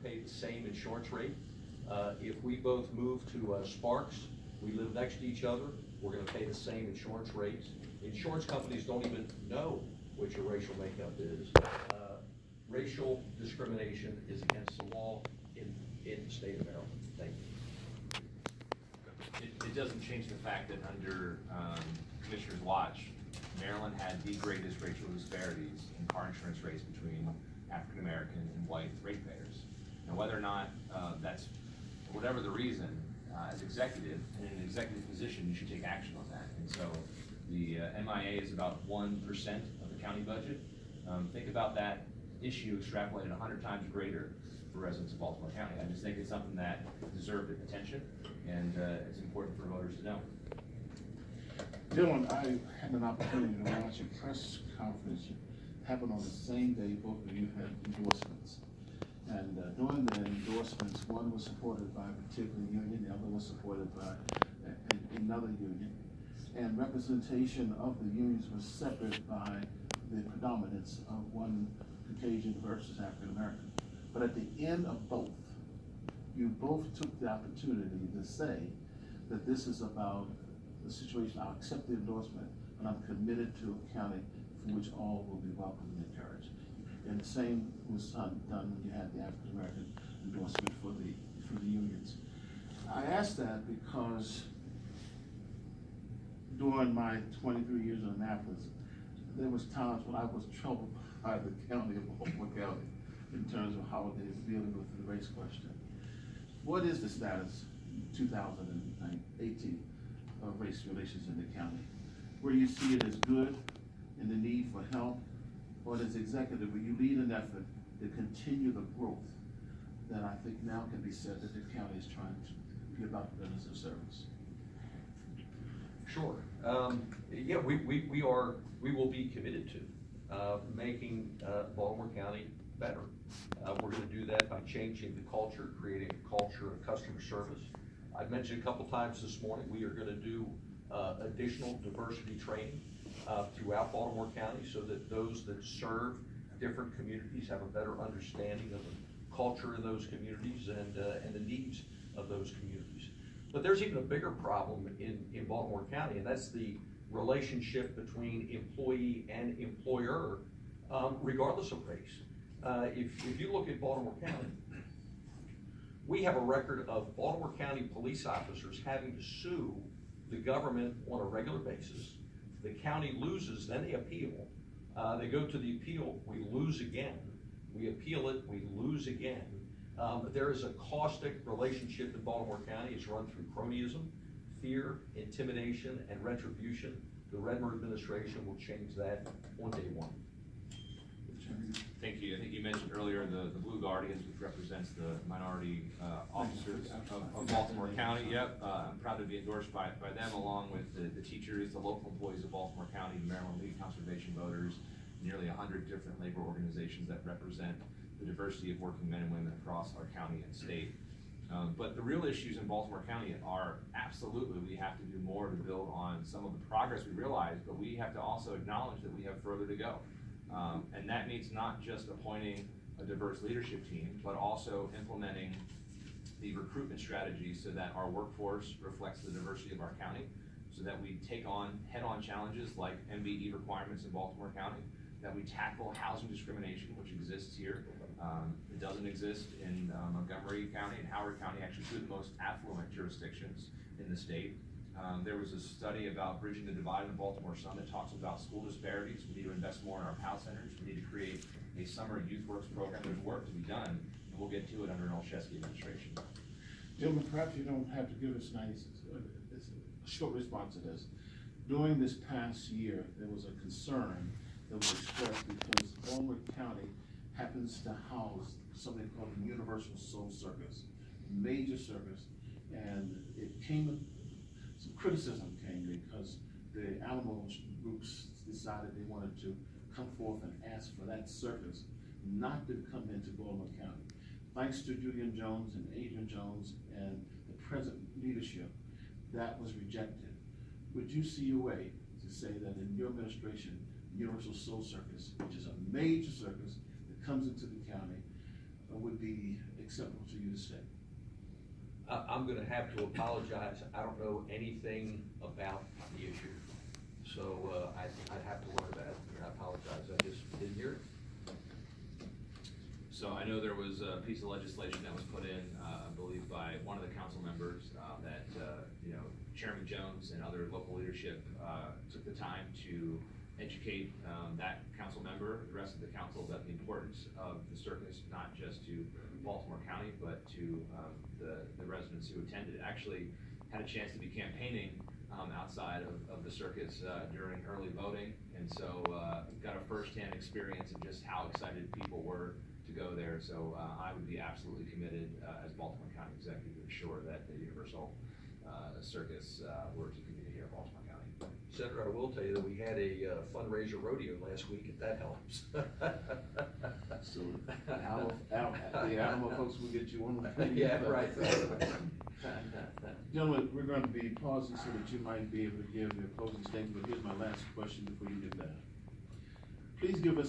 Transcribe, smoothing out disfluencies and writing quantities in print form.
pay the same insurance rate. If we both move to Sparks, we live next to each other, we're gonna pay the same insurance rates. Insurance companies don't even know what your racial makeup is. Racial discrimination is against the law in the state of Maryland. Thank you. It doesn't change the fact that under Commissioner's watch, Maryland had the greatest racial disparities in car insurance rates between African American and white ratepayers. Now, whether or not that's, whatever the reason, as executive, in an executive position, you should take action on that. And so the MIA is about 1% of the county budget. Think about that issue extrapolated 100 times greater for residents of Baltimore County. I just think it's something that deserved attention, and it's important for voters to know. Dylan, I had an opportunity to watch a press conference happen on the same day both of you had endorsements. And during the endorsements, one was supported by a particular union, the other was supported by another union. And representation of the unions was separate by the predominance of one Caucasian versus African American. But at the end of both, you both took the opportunity to say that this is about the situation. I'll accept the endorsement, but I'm committed to a county for which all will be welcome and encouraged. And the same was done when you had the African American endorsement for the unions. I asked that because during my 23 years in Annapolis, there was times when I was troubled by the county of Baltimore County in terms of how they were dealing with the race question. What is the status in 2018 of race relations in the county? Where you see it as good and the need for help, or as executive, will you lead an effort to continue the growth that I think now can be said that the county is trying to be about the business of service? Sure. Yeah, we will be committed to making Baltimore County better. We're going to do that by changing the culture, creating a culture of customer service. I've mentioned a couple times this morning, we are going to do additional diversity training throughout Baltimore County so that those that serve different communities have a better understanding of the culture of those communities and the needs of those communities. But there's even a bigger problem in Baltimore County, and that's the relationship between employee and employer, regardless of race. If you look at Baltimore County, we have a record of Baltimore County police officers having to sue the government on a regular basis. The county loses, then they appeal. They go to the appeal, we lose again. We appeal it, we lose again. There is a caustic relationship in Baltimore County. It's run through cronyism, fear, intimidation, and retribution. The Redmer administration will change that on day one. Thank you. I think you mentioned earlier the Blue Guardians, which represents the minority officers of Baltimore County. Yep, I'm proud to be endorsed by them, along with the teachers, the local employees of Baltimore County, the Maryland League of Conservation Voters, nearly 100 different labor organizations that represent the diversity of working men and women across our county and state. But the real issues in Baltimore County are absolutely, we have to do more to build on some of the progress we realized, but we have to also acknowledge that we have further to go. And that means not just appointing a diverse leadership team, but also implementing the recruitment strategies so that our workforce reflects the diversity of our county, so that we take on head-on challenges like MBE requirements in Baltimore County, that we tackle housing discrimination, which exists here. It doesn't exist in Montgomery County and Howard County, actually two of the most affluent jurisdictions in the state. There was a study about bridging the divide in the Baltimore Sun that talks about school disparities. We need to invest more in our PAL centers. We need to create a summer youth works program. There's work to be done, and we'll get to it under an Olszewski administration. Gentlemen, perhaps you don't have to give us a short response to this. During this past year, there was a concern that was expressed because Baltimore County happens to house something called the Universal Soul Circus, major circus, and some criticism came because the animal groups decided they wanted to come forth and ask for that circus not to come into Baltimore County. Thanks to Julian Jones and Adrian Jones and the present leadership, that was rejected. Would you see a way to say that in your administration, Universal Soul Circus, which is a major circus that comes into the county, would be acceptable to you to say? I'm gonna have to apologize, I don't know anything about the issue. So, I'd have to learn that, and I apologize, I just didn't hear it. So I know there was a piece of legislation that was put in, I believe by one of the council members, that, you know, Chairman Jones and other local leadership, took the time to educate, that council member, the rest of the council, about the importance of the circus, not just to Baltimore County, but to, the residents who attended. Actually had a chance to be campaigning, outside of the circus, during early voting. And so, got a firsthand experience of just how excited people were to go there. So, I would be absolutely committed, as Baltimore County Executive, to ensure that the Universal, Circus, were to continue here in Baltimore County. Senator, I will tell you that we had a fundraiser rodeo last week, if that helps. So, the animal folks will get you one. Yeah, right. Gentlemen, we're going to be pausing so that you might be able to give your closing statement, but here's my last question before you do that. Please give us